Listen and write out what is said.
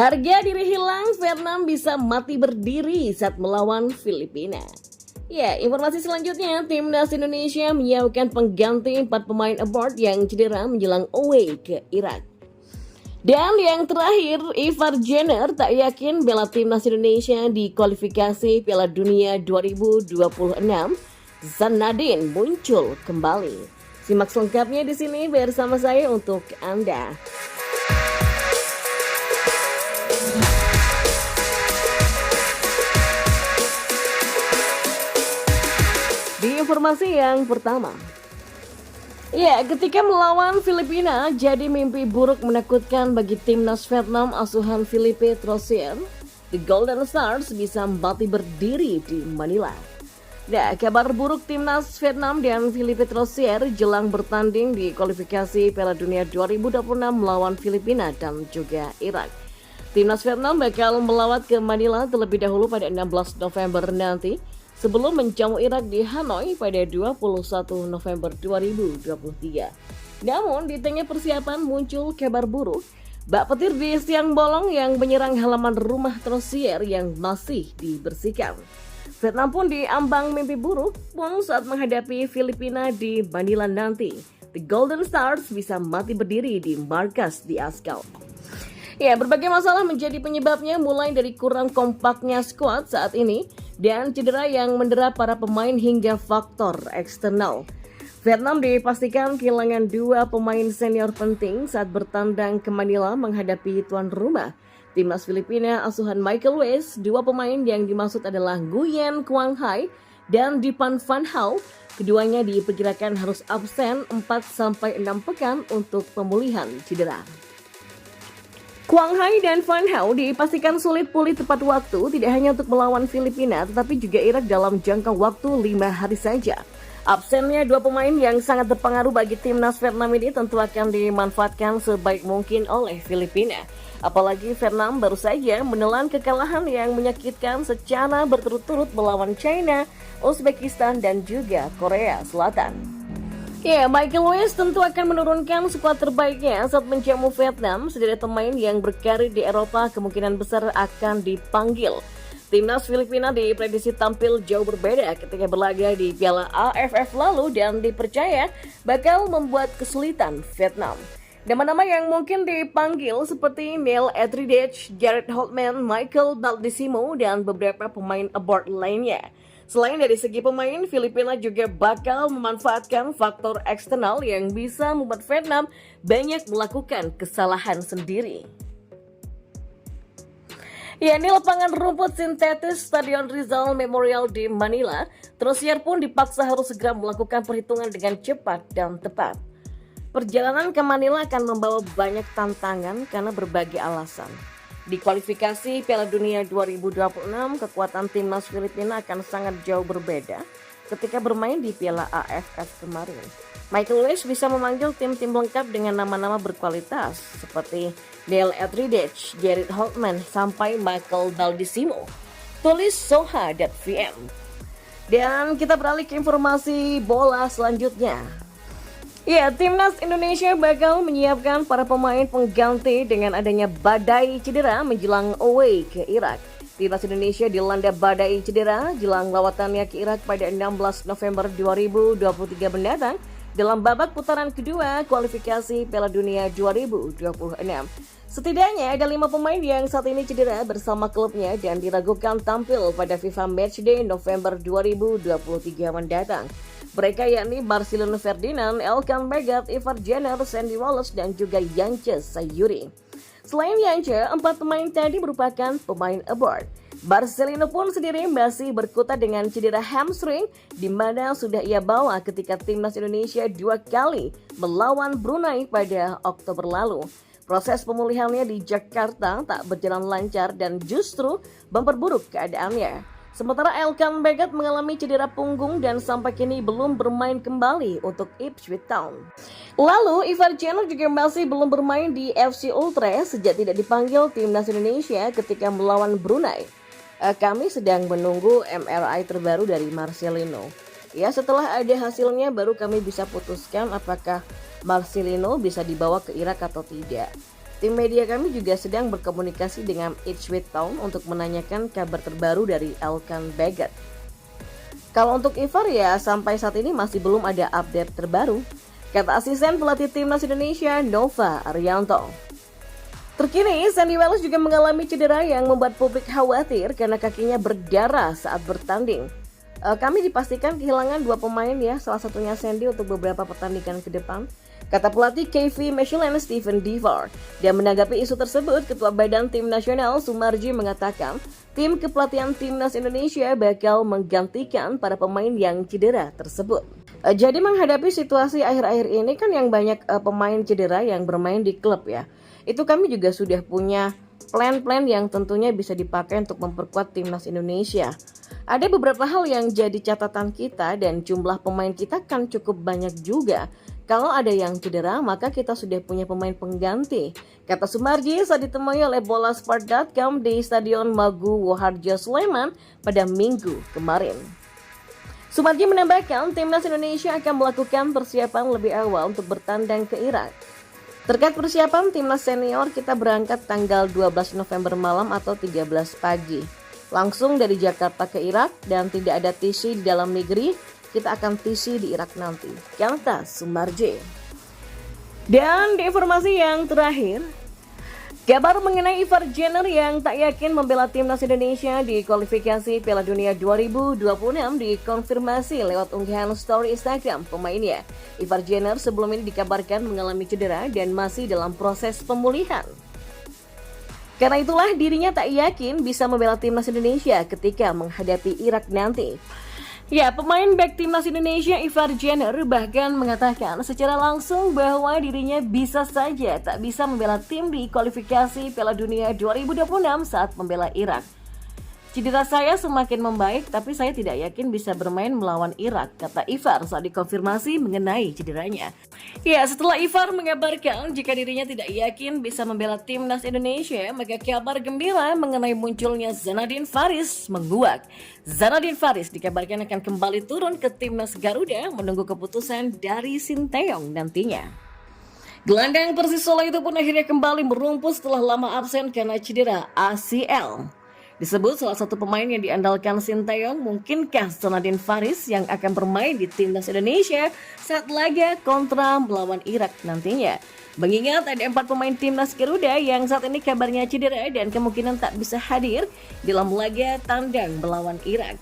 Harga diri hilang, Vietnam bisa mati berdiri saat melawan Filipina. Ya, informasi selanjutnya, Timnas Indonesia menyiapkan pengganti 4 pemain abroad yang cedera menjelang away ke Irak. Dan yang terakhir, Ivar Jenner tak yakin bela Timnas Indonesia di kualifikasi Piala Dunia 2026. Zanadin muncul kembali. Simak selengkapnya di sini bersama saya untuk Anda. Di informasi yang pertama, ketika melawan Filipina jadi mimpi buruk menakutkan bagi timnas Vietnam asuhan Philippe Troussier. The Golden Stars bisa mati berdiri di Manila. Nah, kabar buruk timnas Vietnam dan Philippe Troussier jelang bertanding di kualifikasi Piala Dunia 2026 melawan Filipina dan juga Irak. Timnas Vietnam bakal melawat ke Manila terlebih dahulu pada 16 November nanti, sebelum menjamu Irak di Hanoi pada 21 November 2023. Namun di tengah persiapan muncul kabar buruk, bak petir di siang bolong yang menyerang halaman rumah Troussier yang masih dibersihkan. Vietnam pun diambang mimpi buruk pun saat menghadapi Filipina di Manila nanti. The Golden Stars bisa mati berdiri di markas di Askau. Berbagai masalah menjadi penyebabnya, mulai dari kurang kompaknya skuad saat ini dan cedera yang mendera para pemain hingga faktor eksternal. Vietnam dipastikan kehilangan 2 pemain senior penting saat bertandang ke Manila menghadapi tuan rumah. Timnas Filipina asuhan Michael West, 2 pemain yang dimaksud adalah Nguyen Quang Hai dan Dipan Van Hau. Keduanya diperkirakan harus absen 4-6 pekan untuk pemulihan cedera. Quang Hai dan Van Hau dipastikan sulit pulih tepat waktu, tidak hanya untuk melawan Filipina, tetapi juga Irak dalam jangka waktu 5 hari saja. Absennya 2 pemain yang sangat berpengaruh bagi timnas Vietnam ini tentu akan dimanfaatkan sebaik mungkin oleh Filipina. Apalagi Vietnam baru saja menelan kekalahan yang menyakitkan secara berturut-turut melawan China, Uzbekistan, dan juga Korea Selatan. Michael West tentu akan menurunkan skuad terbaiknya saat menjamu Vietnam. Sederet pemain yang berkarir di Eropa kemungkinan besar akan dipanggil. Timnas Filipina diprediksi tampil jauh berbeda ketika berlaga di Piala AFF lalu dan dipercaya bakal membuat kesulitan Vietnam. Nama-nama yang mungkin dipanggil seperti Neil Etheridge, Jared Holtman, Michael Baldisimo, dan beberapa pemain abroad lainnya. Selain dari segi pemain, Filipina juga bakal memanfaatkan faktor eksternal yang bisa membuat Vietnam banyak melakukan kesalahan sendiri. Di lapangan rumput sintetis Stadion Rizal Memorial di Manila, Troussier pun dipaksa harus segera melakukan perhitungan dengan cepat dan tepat. Perjalanan ke Manila akan membawa banyak tantangan karena berbagai alasan. Di kualifikasi Piala Dunia 2026, kekuatan timnas Filipina akan sangat jauh berbeda ketika bermain di Piala AFF kemarin. Michael West bisa memanggil tim-tim lengkap dengan nama-nama berkualitas seperti Neil Etheridge, Jared Holtman, sampai Michael Baldisimo. Tulis soha.vm. Dan kita beralih ke informasi bola selanjutnya. Timnas Indonesia bakal menyiapkan para pemain pengganti dengan adanya badai cedera menjelang away ke Irak. Timnas Indonesia dilanda badai cedera jelang lawatannya ke Irak pada 16 November 2023 mendatang dalam babak putaran kedua kualifikasi Piala Dunia 2026. Setidaknya ada 5 pemain yang saat ini cedera bersama klubnya dan diragukan tampil pada FIFA Matchday November 2023 mendatang. Mereka yakni Marcelino Ferdinand, Elkan Bagat, Ivar Jenner, Sandy Wallace, dan juga Yance Sayuri. Selain Yance, 4 pemain tadi merupakan pemain abroad. Marcelino pun sendiri masih berkutat dengan cedera hamstring, di mana sudah ia bawa ketika timnas Indonesia 2 kali melawan Brunei pada Oktober lalu. Proses pemulihannya di Jakarta tak berjalan lancar dan justru memperburuk keadaannya. Sementara Elkan Bagat mengalami cedera punggung dan sampai kini belum bermain kembali untuk Ipswich Town. Lalu Ivar Jenner juga masih belum bermain di FC Utrecht sejak tidak dipanggil timnas Indonesia ketika melawan Brunei. Kami sedang menunggu MRI terbaru dari Marcelino. Setelah ada hasilnya baru kami bisa putuskan apakah Marcelino bisa dibawa ke Irak atau tidak. Tim media kami juga sedang berkomunikasi dengan Ipswich Town untuk menanyakan kabar terbaru dari Elkan Baggett. Kalau untuk Ivar ya sampai saat ini masih belum ada update terbaru, kata asisten pelatih timnas Indonesia Nova Arianto. Terkini, Sandy Wells juga mengalami cedera yang membuat publik khawatir karena kakinya berdarah saat bertanding. Kami dipastikan kehilangan 2 pemain ya, salah satunya Sandy untuk beberapa pertandingan ke depan, kata pelatih KV Mechelen Steven Divar. Dan menanggapi isu tersebut, Ketua Badan Tim Nasional Sumarji mengatakan tim kepelatihan Timnas Indonesia bakal menggantikan para pemain yang cedera tersebut. Jadi menghadapi situasi akhir-akhir ini kan yang banyak pemain cedera yang bermain di klub ya. Itu kami juga sudah punya plan-plan yang tentunya bisa dipakai untuk memperkuat Timnas Indonesia. Ada beberapa hal yang jadi catatan kita dan jumlah pemain kita kan cukup banyak juga. Kalau ada yang cedera, maka kita sudah punya pemain pengganti, kata Sumarji saat ditemui oleh bolasport.com di Stadion Magu Woharjo Sleman pada Minggu kemarin. Sumarji menambahkan Timnas Indonesia akan melakukan persiapan lebih awal untuk bertandang ke Irak. Terkait persiapan Timnas Senior, kita berangkat tanggal 12 November malam atau 13 pagi. Langsung dari Jakarta ke Irak dan tidak ada TC di dalam negeri, kita akan TC di Irak nanti, kata Sumarji. Dan di informasi yang terakhir, kabar mengenai Ivar Jenner yang tak yakin membela Timnas Indonesia di kualifikasi Piala Dunia 2026 dikonfirmasi lewat unggahan story Instagram pemainnya. Ivar Jenner sebelum ini dikabarkan mengalami cedera dan masih dalam proses pemulihan. Karena itulah dirinya tak yakin bisa membela Timnas Indonesia ketika menghadapi Irak nanti. Ya, pemain back Timnas Indonesia Ivar Jenner bahkan mengatakan secara langsung bahwa dirinya bisa saja tak bisa membela tim di kualifikasi Piala Dunia 2026 saat membela Irak. Cedera saya semakin membaik, tapi saya tidak yakin bisa bermain melawan Irak, kata Ivar saat dikonfirmasi mengenai cederanya. Ya, setelah Ivar mengabarkan jika dirinya tidak yakin bisa membela Timnas Indonesia, maka kabar gembira mengenai munculnya Zanadin Faris menguak. Zanadin Faris dikabarkan akan kembali turun ke Timnas Garuda menunggu keputusan dari Sinteyong nantinya. Gelandang Persis Solo itu pun akhirnya kembali merumput setelah lama absen karena cedera ACL. Disebut salah satu pemain yang diandalkan Sinteyong mungkinkah Zanadin Faris yang akan bermain di Timnas Indonesia saat laga kontra melawan Irak nantinya. Mengingat ada 4 pemain Timnas Garuda yang saat ini kabarnya cedera dan kemungkinan tak bisa hadir dalam laga tandang melawan Irak.